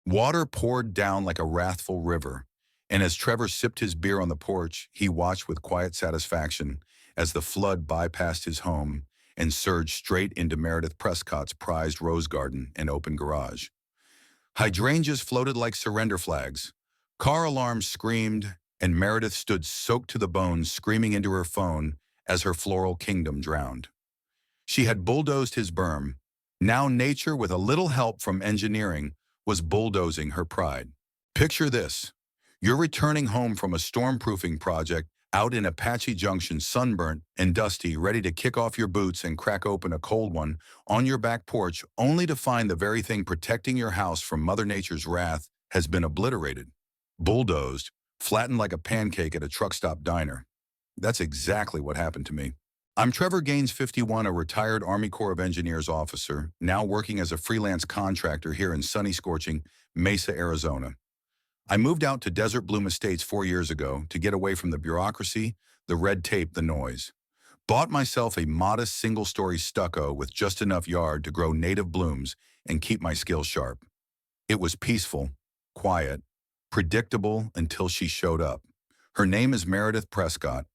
Water poured down like a wrathful river, and as Trevor sipped his beer on the porch, he watched with quiet satisfaction as the flood bypassed his home and surged straight into Meredith Prescott's prized rose garden and open garage. Hydrangeas floated like surrender flags. Car alarms screamed, and Meredith stood soaked to the bones, screaming into her phone as her floral kingdom drowned. She had bulldozed his berm. Now nature, with a little help from engineering, was bulldozing her pride. Picture this. You're returning home from a stormproofing project out in Apache Junction, sunburnt and dusty, ready to kick off your boots and crack open a cold one on your back porch, only to find the very thing protecting your house from Mother Nature's wrath has been obliterated, bulldozed, flattened like a pancake at a truck stop diner. That's exactly what happened to me. I'm Trevor Gaines, 51, a retired Army Corps of Engineers officer, now working as a freelance contractor here in sunny, scorching Mesa, Arizona. I moved out to Desert Bloom Estates 4 years ago to get away from the bureaucracy, the red tape, the noise. Bought myself a modest single-story stucco with just enough yard to grow native blooms and keep my skills sharp. It was peaceful, quiet, predictable until she showed up. Her name is Meredith Prescott,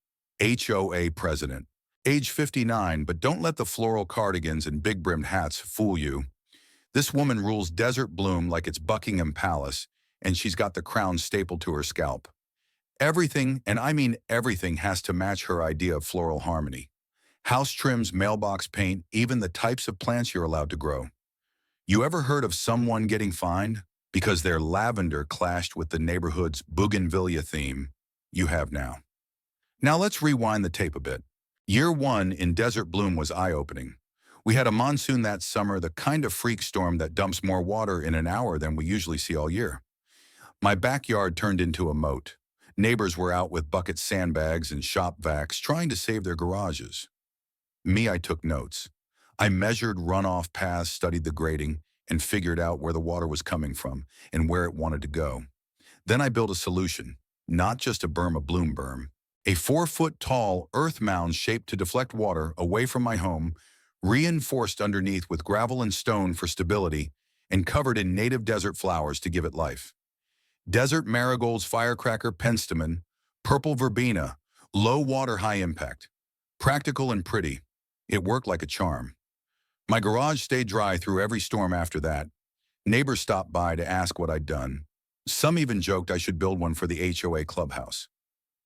HOA president. Age 59, but don't let the floral cardigans and big-brimmed hats fool you. This woman rules Desert Bloom like it's Buckingham Palace, and she's got the crown stapled to her scalp. Everything, and I mean everything, has to match her idea of floral harmony. House trims, mailbox paint, even the types of plants you're allowed to grow. You ever heard of someone getting fined because their lavender clashed with the neighborhood's bougainvillea theme? You have now. Now let's rewind the tape a bit. Year one in Desert Bloom was eye-opening. We had a monsoon that summer, the kind of freak storm that dumps more water in an hour than we usually see all year. My backyard turned into a moat. Neighbors were out with bucket sandbags and shop vacs trying to save their garages. Me, I took notes. I measured runoff paths, studied the grading, and figured out where the water was coming from and where it wanted to go. Then I built a solution, not just a bloom berm. A 4-foot-tall earth mound shaped to deflect water away from my home, reinforced underneath with gravel and stone for stability, and covered in native desert flowers to give it life. Desert marigolds, firecracker, penstemon, purple verbena, low water, high impact. Practical and pretty. It worked like a charm. My garage stayed dry through every storm after that. Neighbors stopped by to ask what I'd done. Some even joked I should build one for the HOA clubhouse.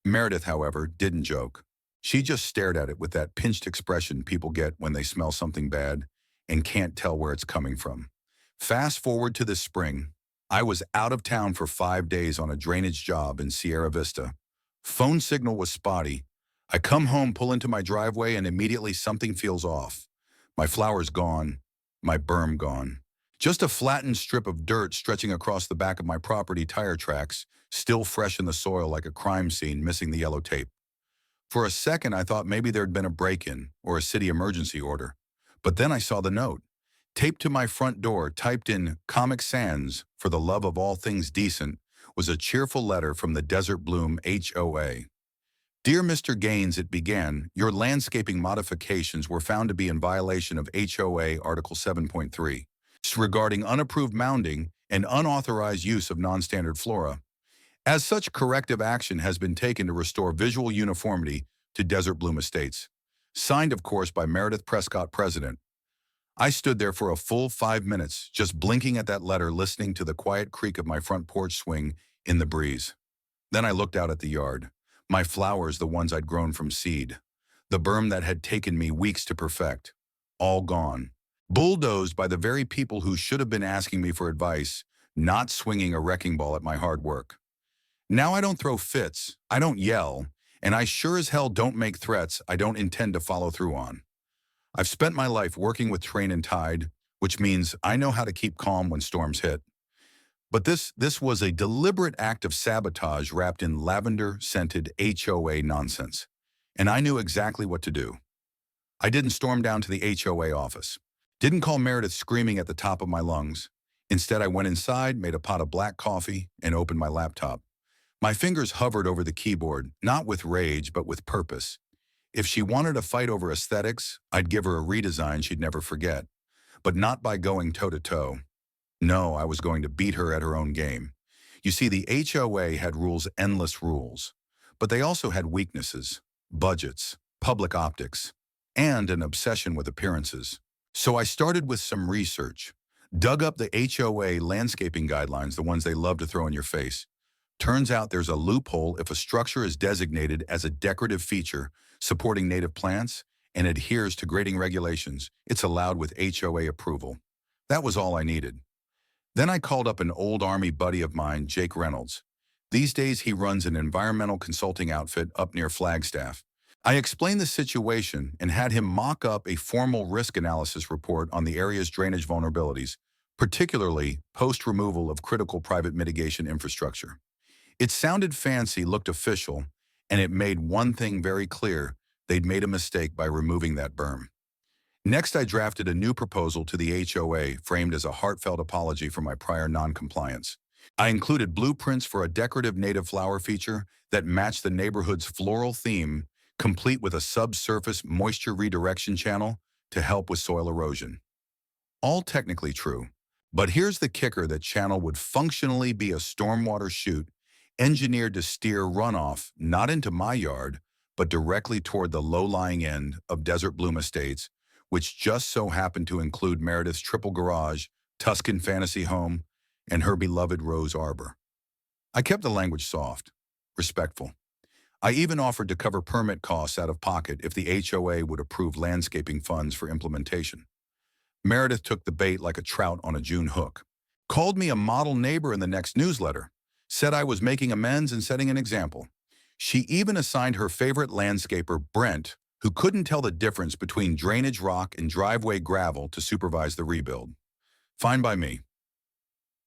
Meredith, however, didn't joke. She just stared at it with that pinched expression people get when they smell something bad and can't tell where it's coming from. Fast forward to this spring. I was out of town for 5 days on a drainage job in Sierra Vista. Phone signal was spotty. I come home, pull into my driveway, and immediately something feels off. My flowers gone, my berm gone. Just a flattened strip of dirt stretching across the back of my property, tire tracks, still fresh in the soil like a crime scene, missing the yellow tape. For a second, I thought maybe there'd been a break-in or a city emergency order. But then I saw the note. Taped to my front door, typed in Comic Sans, for the love of all things decent, was a cheerful letter from the Desert Bloom HOA. Dear Mr. Gaines, it began, your landscaping modifications were found to be in violation of HOA Article 7.3, regarding unapproved mounding and unauthorized use of non-standard flora. As such, corrective action has been taken to restore visual uniformity to Desert Bloom Estates. Signed, of course, by Meredith Prescott, President. I stood there for a full 5 minutes, just blinking at that letter, listening to the quiet creak of my front porch swing in the breeze. Then I looked out at the yard. My flowers, the ones I'd grown from seed. The berm that had taken me weeks to perfect. All gone. Bulldozed by the very people who should have been asking me for advice, not swinging a wrecking ball at my hard work. Now I don't throw fits, I don't yell, and I sure as hell don't make threats I don't intend to follow through on. I've spent my life working with train and tide, which means I know how to keep calm when storms hit. But this was a deliberate act of sabotage wrapped in lavender-scented HOA nonsense, and I knew exactly what to do. I didn't storm down to the HOA office. Didn't call Meredith screaming at the top of my lungs. Instead, I went inside, made a pot of black coffee, and opened my laptop. My fingers hovered over the keyboard, not with rage, but with purpose. If she wanted a fight over aesthetics, I'd give her a redesign she'd never forget, but not by going toe-to-toe. No, I was going to beat her at her own game. You see, the HOA had endless rules, but they also had weaknesses, budgets, public optics, and an obsession with appearances. So I started with some research, dug up the HOA landscaping guidelines, the ones they love to throw in your face. Turns out there's a loophole if a structure is designated as a decorative feature supporting native plants and adheres to grading regulations. It's allowed with HOA approval. That was all I needed. Then I called up an old Army buddy of mine, Jake Reynolds. These days he runs an environmental consulting outfit up near Flagstaff. I explained the situation and had him mock up a formal risk analysis report on the area's drainage vulnerabilities, particularly post-removal of critical private mitigation infrastructure. It sounded fancy, looked official, and it made one thing very clear: they'd made a mistake by removing that berm. Next, I drafted a new proposal to the HOA framed as a heartfelt apology for my prior non-compliance. I included blueprints for a decorative native flower feature that matched the neighborhood's floral theme, complete with a subsurface moisture redirection channel to help with soil erosion. All technically true, but here's the kicker: that channel would functionally be a stormwater chute engineered to steer runoff not into my yard, but directly toward the low-lying end of Desert Bloom Estates, which just so happened to include Meredith's triple garage, Tuscan fantasy home, and her beloved Rose Arbor. I kept the language soft, respectful. I even offered to cover permit costs out of pocket if the HOA would approve landscaping funds for implementation. Meredith took the bait like a trout on a June hook, called me a model neighbor in the next newsletter, said I was making amends and setting an example. She even assigned her favorite landscaper, Brent, who couldn't tell the difference between drainage rock and driveway gravel, to supervise the rebuild. Fine by me.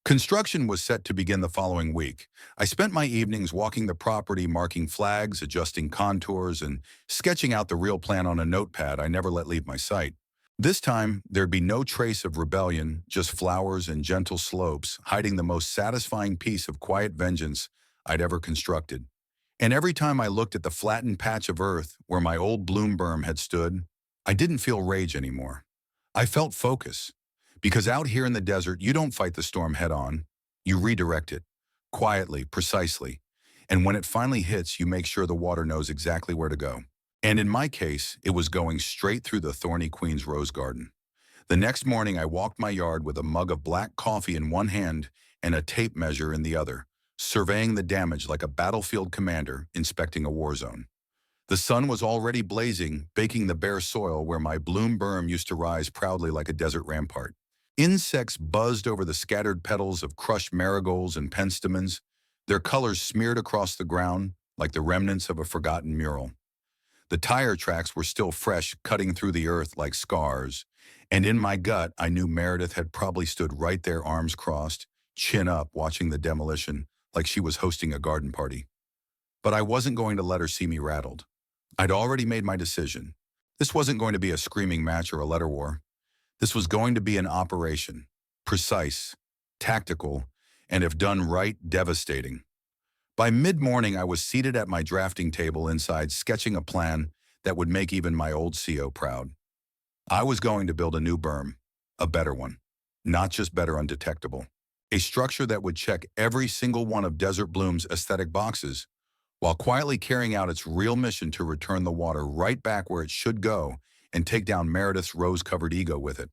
Construction was set to begin the following week. I spent my evenings walking the property, marking flags, adjusting contours, and sketching out the real plan on a notepad I never let leave my sight. This time, there'd be no trace of rebellion, just flowers and gentle slopes, hiding the most satisfying piece of quiet vengeance I'd ever constructed. And every time I looked at the flattened patch of earth where my old bloom berm had stood, I didn't feel rage anymore. I felt focus. Because out here in the desert, you don't fight the storm head-on. You redirect it, quietly, precisely. And when it finally hits, you make sure the water knows exactly where to go. And in my case, it was going straight through the thorny Queen's Rose Garden. The next morning, I walked my yard with a mug of black coffee in one hand and a tape measure in the other, surveying the damage like a battlefield commander inspecting a war zone. The sun was already blazing, baking the bare soil where my bloom berm used to rise proudly like a desert rampart. Insects buzzed over the scattered petals of crushed marigolds and penstemons, their colors smeared across the ground like the remnants of a forgotten mural. The tire tracks were still fresh, cutting through the earth like scars, and in my gut, I knew Meredith had probably stood right there, arms crossed, chin up, watching the demolition like she was hosting a garden party. But I wasn't going to let her see me rattled. I'd already made my decision. This wasn't going to be a screaming match or a letter war. This was going to be an operation, precise, tactical, and if done right, devastating. By mid-morning, I was seated at my drafting table inside, sketching a plan that would make even my old CO proud. I was going to build a new berm, a better one, not just better, undetectable. A structure that would check every single one of Desert Bloom's aesthetic boxes, while quietly carrying out its real mission to return the water right back where it should go and take down Meredith's rose-covered ego with it.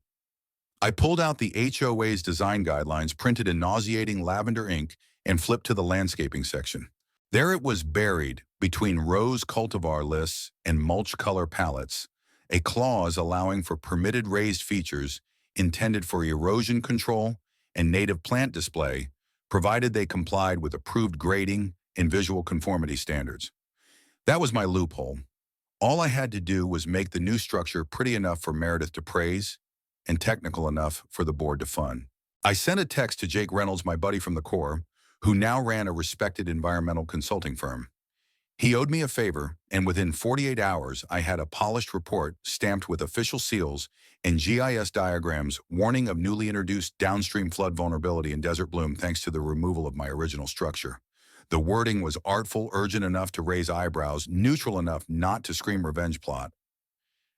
I pulled out the HOA's design guidelines printed in nauseating lavender ink and flipped to the landscaping section. There it was, buried between rose cultivar lists and mulch color palettes, a clause allowing for permitted raised features intended for erosion control and native plant display, provided they complied with approved grading and visual conformity standards. That was my loophole. All I had to do was make the new structure pretty enough for Meredith to praise and technical enough for the board to fund. I sent a text to Jake Reynolds, my buddy from the Corps, who now ran a respected environmental consulting firm. He owed me a favor, and within 48 hours, I had a polished report stamped with official seals and GIS diagrams warning of newly introduced downstream flood vulnerability in Desert Bloom thanks to the removal of my original structure. The wording was artful, urgent enough to raise eyebrows, neutral enough not to scream revenge plot.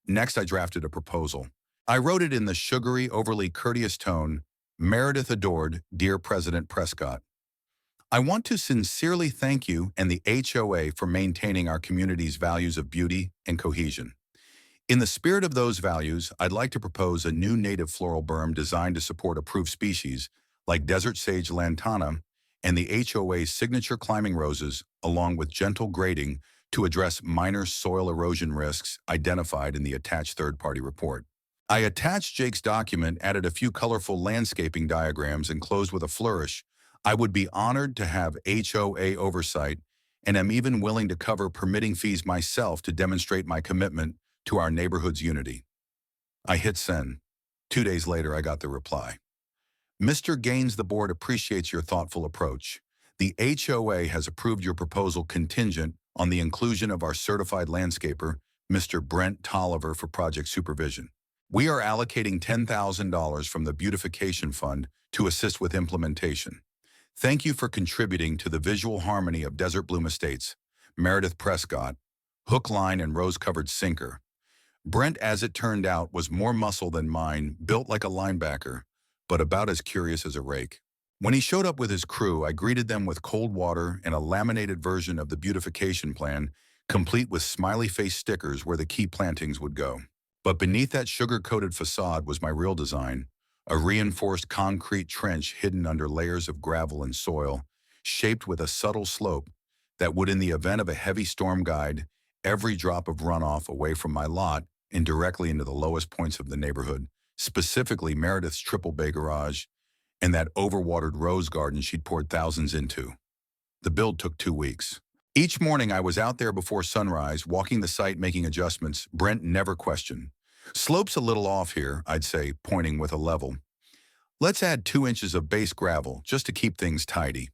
Next, I drafted a proposal. I wrote it in the sugary, overly courteous tone Meredith adored, Dear President Prescott, I want to sincerely thank you and the HOA for maintaining our community's values of beauty and cohesion. In the spirit of those values, I'd like to propose a new native floral berm designed to support approved species like desert sage lantana and the HOA's signature climbing roses, along with gentle grading to address minor soil erosion risks identified in the attached third-party report. I attached Jake's document, added a few colorful landscaping diagrams, and closed with a flourish. I would be honored to have HOA oversight, and am even willing to cover permitting fees myself to demonstrate my commitment to our neighborhood's unity. I hit send. 2 days later, I got the reply. Mr. Gaines, the board appreciates your thoughtful approach. The HOA has approved your proposal contingent on the inclusion of our certified landscaper, Mr. Brent Tolliver, for project supervision. We are allocating $10,000 from the Beautification Fund to assist with implementation. Thank you for contributing to the visual harmony of Desert Bloom Estates. Meredith Prescott, hook, line, and rose-covered sinker. Brent, as it turned out, was more muscle than mine, built like a linebacker, but about as curious as a rake. When he showed up with his crew, I greeted them with cold water and a laminated version of the beautification plan, complete with smiley face stickers where the key plantings would go. But beneath that sugar-coated facade was my real design, a reinforced concrete trench hidden under layers of gravel and soil, shaped with a subtle slope that would, in the event of a heavy storm, guide every drop of runoff away from my lot and directly into the lowest points of the neighborhood, specifically Meredith's triple bay garage and that overwatered rose garden she'd poured thousands into. The build took 2 weeks. Each morning I was out there before sunrise, walking the site, making adjustments. Brent never questioned. Slope's a little off here, I'd say, pointing with a level. Let's add 2 inches of base gravel just to keep things tidy.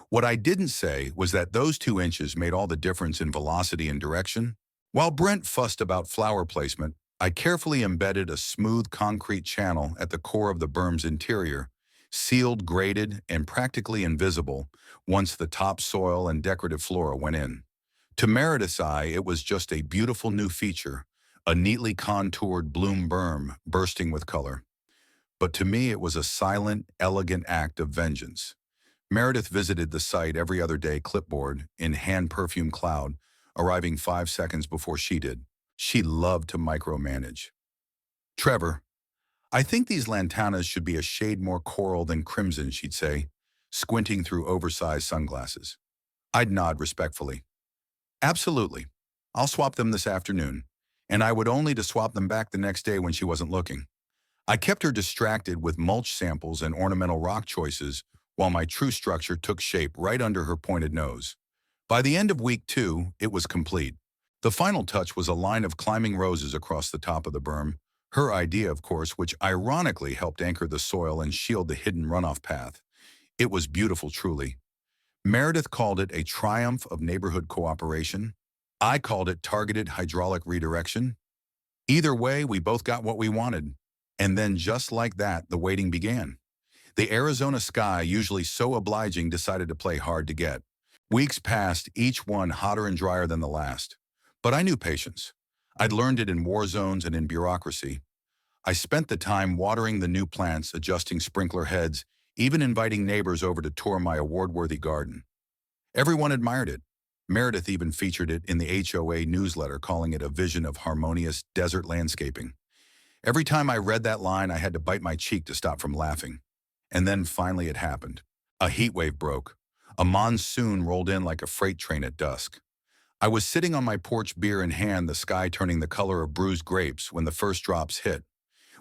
What I didn't say was that those 2 inches made all the difference in velocity and direction. While Brent fussed about flower placement, I carefully embedded a smooth concrete channel at the core of the berm's interior, sealed, graded, and practically invisible once the topsoil and decorative flora went in. To Meredith's eye, it was just a beautiful new feature, a neatly contoured bloom berm bursting with color. But to me, it was a silent, elegant act of vengeance. Meredith visited the site every other day, clipboard in hand-perfumed cloud, arriving 5 seconds before she did. She loved to micromanage. Trevor, I think these lantanas should be a shade more coral than crimson, she'd say, squinting through oversized sunglasses. I'd nod respectfully. Absolutely. I'll swap them this afternoon, and I would only to swap them back the next day when she wasn't looking. I kept her distracted with mulch samples and ornamental rock choices while my true structure took shape right under her pointed nose. By the end of week 2, it was complete. The final touch was a line of climbing roses across the top of the berm, her idea, of course, which ironically helped anchor the soil and shield the hidden runoff path. It was beautiful, truly. Meredith called it a triumph of neighborhood cooperation. I called it targeted hydraulic redirection. Either way, we both got what we wanted. And then just like that, the waiting began. The Arizona sky, usually so obliging, decided to play hard to get. Weeks passed, each one hotter and drier than the last. But I knew patience. I'd learned it in war zones and in bureaucracy. I spent the time watering the new plants, adjusting sprinkler heads, even inviting neighbors over to tour my award-worthy garden. Everyone admired it. Meredith even featured it in the HOA newsletter, calling it a vision of harmonious desert landscaping. Every time I read that line, I had to bite my cheek to stop from laughing. And then finally it happened. A heat wave broke. A monsoon rolled in like a freight train at dusk. I was sitting on my porch, beer in hand, the sky turning the color of bruised grapes, when the first drops hit.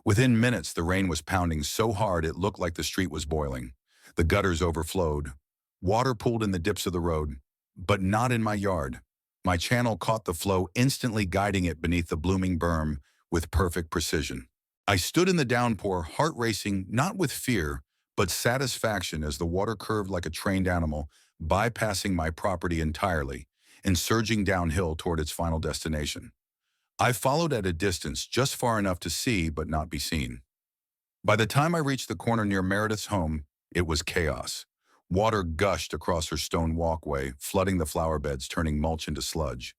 Within minutes, the rain was pounding so hard it looked like the street was boiling. The gutters overflowed. Water pooled in the dips of the road, but not in my yard. My channel caught the flow, instantly guiding it beneath the blooming berm with perfect precision. I stood in the downpour, heart racing, not with fear, but satisfaction, as the water curved like a trained animal, bypassing my property entirely and surging downhill toward its final destination. I followed at a distance, just far enough to see but not be seen. By the time I reached the corner near Meredith's home, it was chaos. Water gushed across her stone walkway, flooding the flower beds, turning mulch into sludge.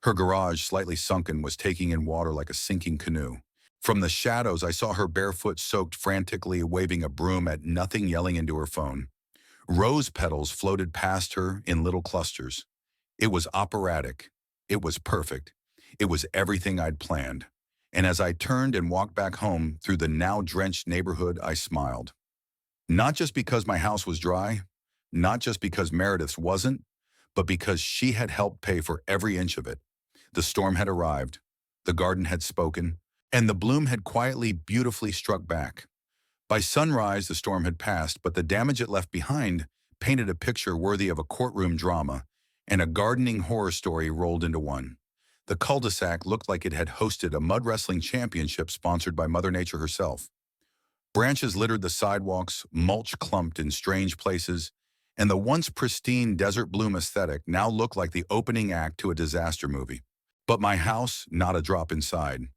Her garage, slightly sunken, was taking in water like a sinking canoe. From the shadows, I saw her barefoot soaked frantically waving a broom at nothing, yelling into her phone. Rose petals floated past her in little clusters. It was operatic. It was perfect. It was everything I'd planned. And as I turned and walked back home through the now drenched neighborhood, I smiled. Not just because my house was dry, not just because Meredith's wasn't, but because she had helped pay for every inch of it. The storm had arrived, the garden had spoken, and the bloom had quietly, beautifully struck back. By sunrise, the storm had passed, but the damage it left behind painted a picture worthy of a courtroom drama, and a gardening horror story rolled into one. The cul-de-sac looked like it had hosted a mud wrestling championship sponsored by Mother Nature herself. Branches littered the sidewalks, mulch clumped in strange places, and the once pristine desert bloom aesthetic now looked like the opening act to a disaster movie. But my house, not a drop inside.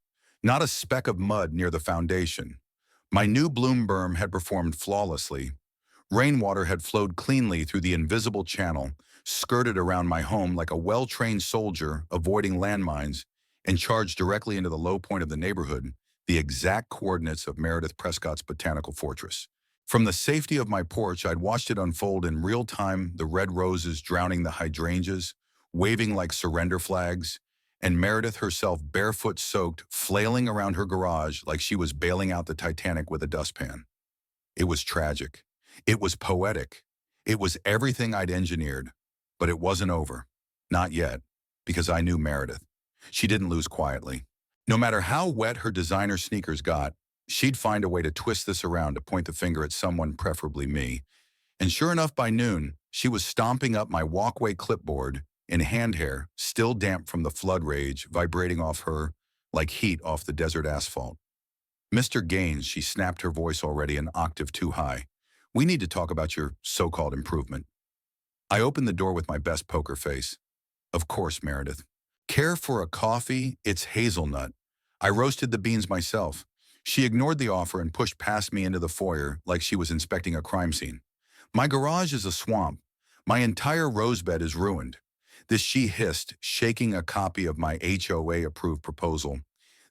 Not a speck of mud near the foundation. My new bloom berm had performed flawlessly. Rainwater had flowed cleanly through the invisible channel, skirted around my home like a well-trained soldier avoiding landmines, and charged directly into the low point of the neighborhood, the exact coordinates of Meredith Prescott's botanical fortress. From the safety of my porch, I'd watched it unfold in real time, the red roses drowning the hydrangeas, waving like surrender flags, and Meredith herself barefoot soaked, flailing around her garage like she was bailing out the Titanic with a dustpan. It was tragic. It was poetic. It was everything I'd engineered. But it wasn't over. Not yet. Because I knew Meredith. She didn't lose quietly. No matter how wet her designer sneakers got, she'd find a way to twist this around to point the finger at someone, preferably me. And sure enough, by noon, she was stomping up my walkway clipboard in hand hair, still damp from the flood rage, vibrating off her like heat off the desert asphalt. Mr. Gaines, she snapped, her voice already an octave too high. We need to talk about your so-called improvement. I opened the door with my best poker face. Of course, Meredith. Care for a coffee? It's hazelnut. I roasted the beans myself. She ignored the offer and pushed past me into the foyer like she was inspecting a crime scene. My garage is a swamp. My entire rose bed is ruined. This, she hissed, shaking a copy of my HOA-approved proposal.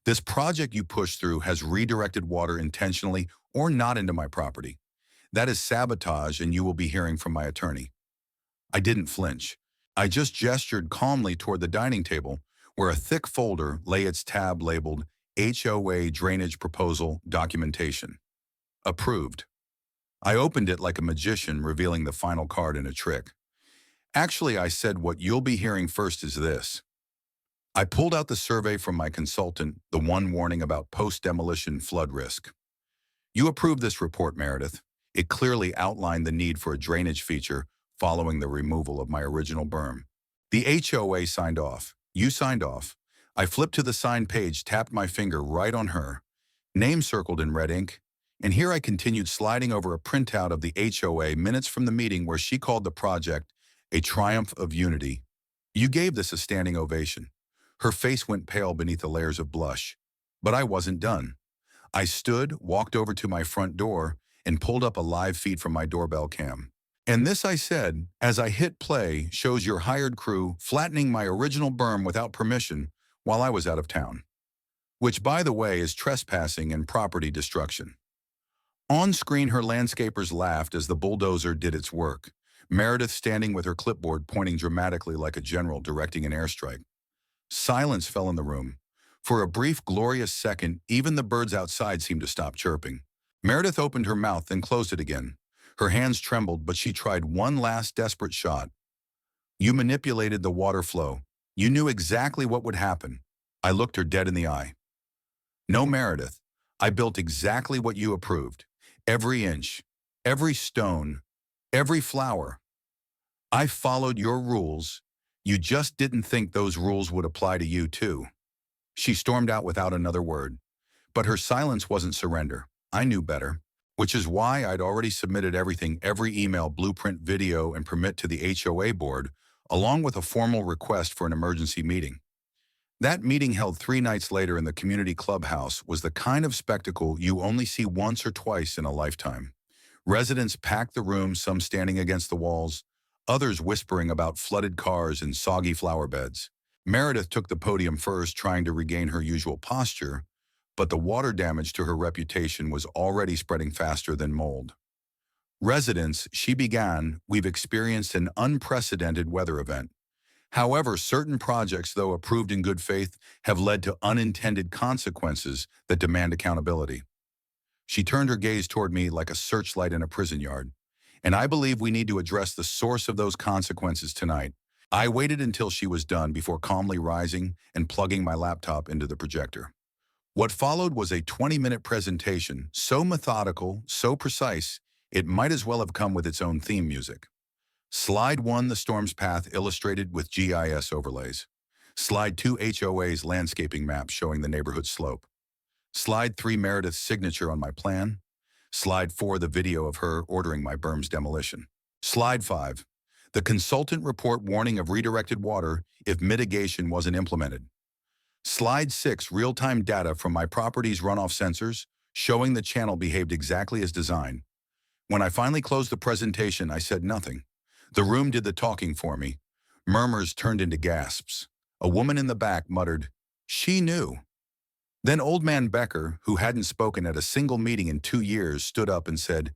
This project you pushed through has redirected water intentionally or not into my property. That is sabotage, and you will be hearing from my attorney. I didn't flinch. I just gestured calmly toward the dining table, where a thick folder lay, its tab labeled HOA Drainage Proposal Documentation. Approved. I opened it like a magician, revealing the final card in a trick. Actually, I said, what you'll be hearing first is this. I pulled out the survey from my consultant, the one warning about post-demolition flood risk. You approved this report, Meredith. It clearly outlined the need for a drainage feature following the removal of my original berm. The HOA signed off. You signed off. I flipped to the signed page, tapped my finger right on her. Name circled in red ink. And here I continued, sliding over a printout of the HOA minutes from the meeting where she called the project a triumph of unity. You gave this a standing ovation. Her face went pale beneath the layers of blush. But I wasn't done. I stood, walked over to my front door, and pulled up a live feed from my doorbell cam. And this, I said, as I hit play, shows your hired crew flattening my original berm without permission while I was out of town. Which, by the way, is trespassing and property destruction. On screen, her landscapers laughed as the bulldozer did its work. Meredith standing with her clipboard pointing dramatically like a general directing an airstrike. Silence fell in the room. For a brief, glorious second, even the birds outside seemed to stop chirping. Meredith opened her mouth, then closed it again. Her hands trembled, but she tried one last desperate shot. You manipulated the water flow. You knew exactly what would happen. I looked her dead in the eye. No, Meredith. I built exactly what you approved. Every inch, every stone, every flower. I followed your rules. You just didn't think those rules would apply to you, too. She stormed out without another word. But her silence wasn't surrender. I knew better. Which is why I'd already submitted everything, every email, blueprint, video, and permit to the HOA board, along with a formal request for an emergency meeting. That meeting, held 3 nights later in the community clubhouse, was the kind of spectacle you only see once or twice in a lifetime. Residents packed the room, some standing against the walls, others whispering about flooded cars and soggy flower beds. Meredith took the podium first, trying to regain her usual posture, but the water damage to her reputation was already spreading faster than mold. Residents, she began, we've experienced an unprecedented weather event. However, certain projects, though approved in good faith, have led to unintended consequences that demand accountability. She turned her gaze toward me like a searchlight in a prison yard. And I believe we need to address the source of those consequences tonight. I waited until she was done before calmly rising and plugging my laptop into the projector. What followed was a 20-minute presentation, so methodical, so precise, it might as well have come with its own theme music. Slide 1, the storm's path illustrated with GIS overlays. Slide 2, HOA's landscaping map showing the neighborhood slope. Slide 3, Meredith's signature on my plan. Slide 4, the video of her ordering my berm's demolition. Slide 5, the consultant report warning of redirected water if mitigation wasn't implemented. Slide 6, real-time data from my property's runoff sensors showing the channel behaved exactly as designed. When I finally closed the presentation, I said nothing. The room did the talking for me. Murmurs turned into gasps. A woman in the back muttered, "She knew." Then old man Becker, who hadn't spoken at a single meeting in 2 years, stood up and said,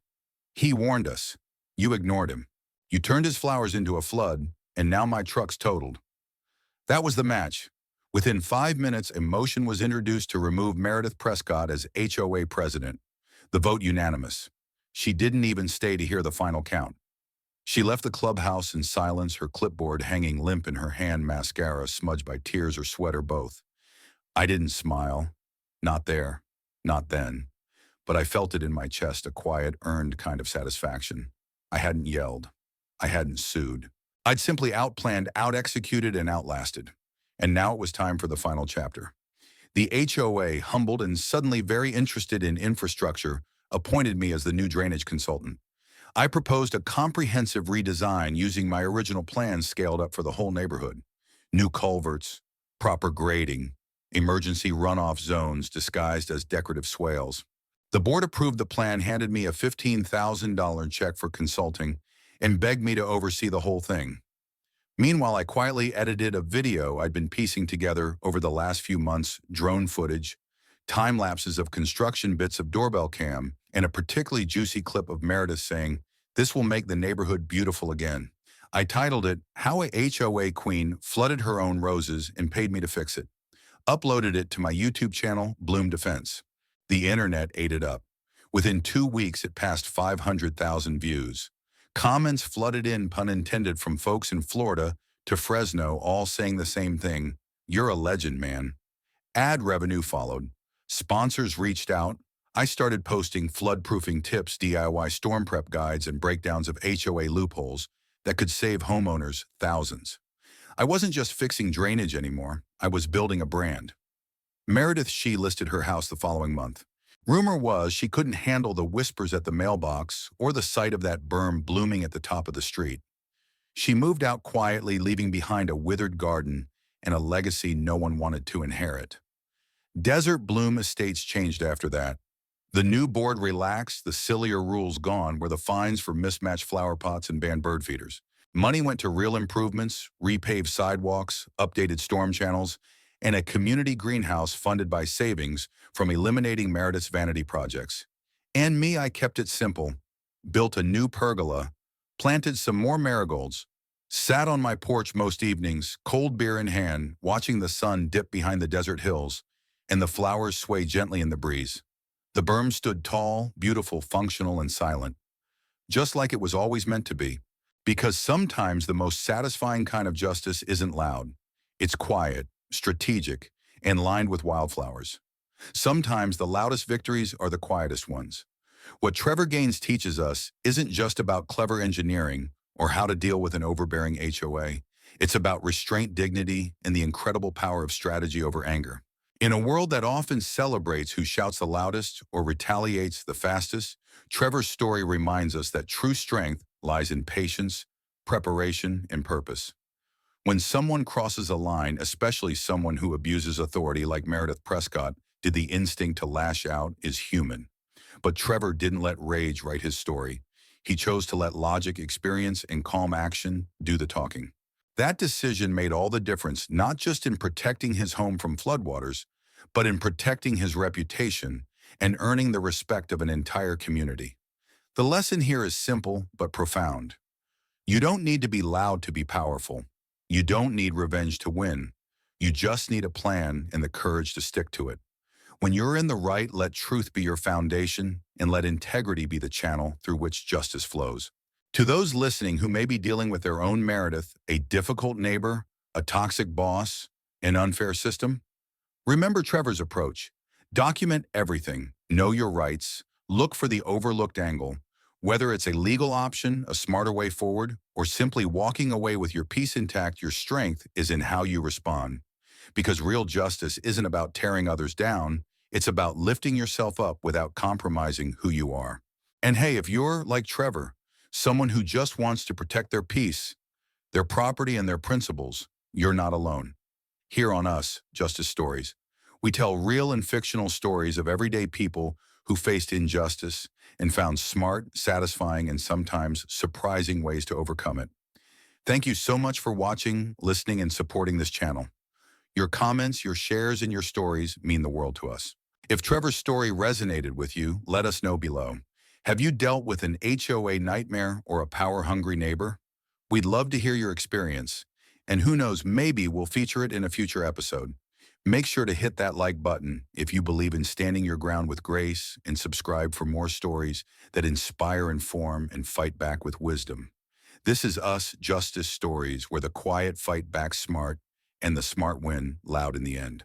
"He warned us. You ignored him. You turned his flowers into a flood, and now my truck's totaled." That was the match. Within 5 minutes, a motion was introduced to remove Meredith Prescott as HOA president. The vote unanimous. She didn't even stay to hear the final count. She left the clubhouse in silence, her clipboard hanging limp in her hand, mascara smudged by tears or sweat or both. I didn't smile. Not there. Not then. But I felt it in my chest, a quiet, earned kind of satisfaction. I hadn't yelled. I hadn't sued. I'd simply outplanned, out-executed, and outlasted. And now it was time for the final chapter. The HOA, humbled and suddenly very interested in infrastructure, appointed me as the new drainage consultant. I proposed a comprehensive redesign using my original plans scaled up for the whole neighborhood. New culverts, proper grading, emergency runoff zones disguised as decorative swales. The board approved the plan, handed me a $15,000 check for consulting, and begged me to oversee the whole thing. Meanwhile, I quietly edited a video I'd been piecing together over the last few months, drone footage, time lapses of construction bits of doorbell cam, and a particularly juicy clip of Meredith saying, "This will make the neighborhood beautiful again." I titled it, "How a HOA Queen Flooded Her Own Roses and Paid Me to Fix It." Uploaded it to my YouTube channel, Bloom Defense. The internet ate it up. Within 2 weeks, it passed 500,000 views. Comments flooded in, pun intended, from folks in Florida to Fresno, all saying the same thing: "You're a legend, man." Ad revenue followed. Sponsors reached out. I started posting flood-proofing tips, DIY storm prep guides, and breakdowns of HOA loopholes that could save homeowners thousands. I wasn't just fixing drainage anymore. I was building a brand. Meredith She listed her house the following month. Rumor was she couldn't handle the whispers at the mailbox or the sight of that berm blooming at the top of the street. She moved out quietly, leaving behind a withered garden and a legacy no one wanted to inherit. Desert Bloom Estates changed after that. The new board relaxed, the sillier rules gone were the fines for mismatched flower pots and banned bird feeders. Money went to real improvements, repaved sidewalks, updated storm channels, and a community greenhouse funded by savings from eliminating Meredith's vanity projects. And me, I kept it simple. Built a new pergola, planted some more marigolds, sat on my porch most evenings, cold beer in hand, watching the sun dip behind the desert hills, and the flowers sway gently in the breeze. The berm stood tall, beautiful, functional, and silent, just like it was always meant to be. Because sometimes the most satisfying kind of justice isn't loud. It's quiet, strategic, and lined with wildflowers. Sometimes the loudest victories are the quietest ones. What Trevor Gaines teaches us isn't just about clever engineering or how to deal with an overbearing HOA. It's about restraint, dignity, and the incredible power of strategy over anger. In a world that often celebrates who shouts the loudest or retaliates the fastest, Trevor's story reminds us that true strength lies in patience, preparation, and purpose. When someone crosses a line, especially someone who abuses authority like Meredith Prescott did, the instinct to lash out is human. But Trevor didn't let rage write his story. He chose to let logic, experience, and calm action do the talking. That decision made all the difference, not just in protecting his home from floodwaters, but in protecting his reputation and earning the respect of an entire community. The lesson here is simple but profound. You don't need to be loud to be powerful. You don't need revenge to win. You just need a plan and the courage to stick to it. When you're in the right, let truth be your foundation and let integrity be the channel through which justice flows. To those listening who may be dealing with their own Meredith, a difficult neighbor, a toxic boss, an unfair system, remember Trevor's approach. Document everything, know your rights, look for the overlooked angle. Whether it's a legal option, a smarter way forward, or simply walking away with your peace intact, your strength is in how you respond. Because real justice isn't about tearing others down, it's about lifting yourself up without compromising who you are. And hey, if you're like Trevor, someone who just wants to protect their peace, their property, and their principles, you're not alone. Here on Us, Justice Stories, we tell real and fictional stories of everyday people who faced injustice and found smart, satisfying, and sometimes surprising ways to overcome it. Thank you so much for watching, listening, and supporting this channel. Your comments, your shares, and your stories mean the world to us. If Trevor's story resonated with you, let us know below. Have you dealt with an HOA nightmare or a power-hungry neighbor? We'd love to hear your experience. And who knows, maybe we'll feature it in a future episode. Make sure to hit that like button if you believe in standing your ground with grace, and subscribe for more stories that inspire, inform, and fight back with wisdom. This is Us Justice Stories, where the quiet fight back smart and the smart win loud in the end.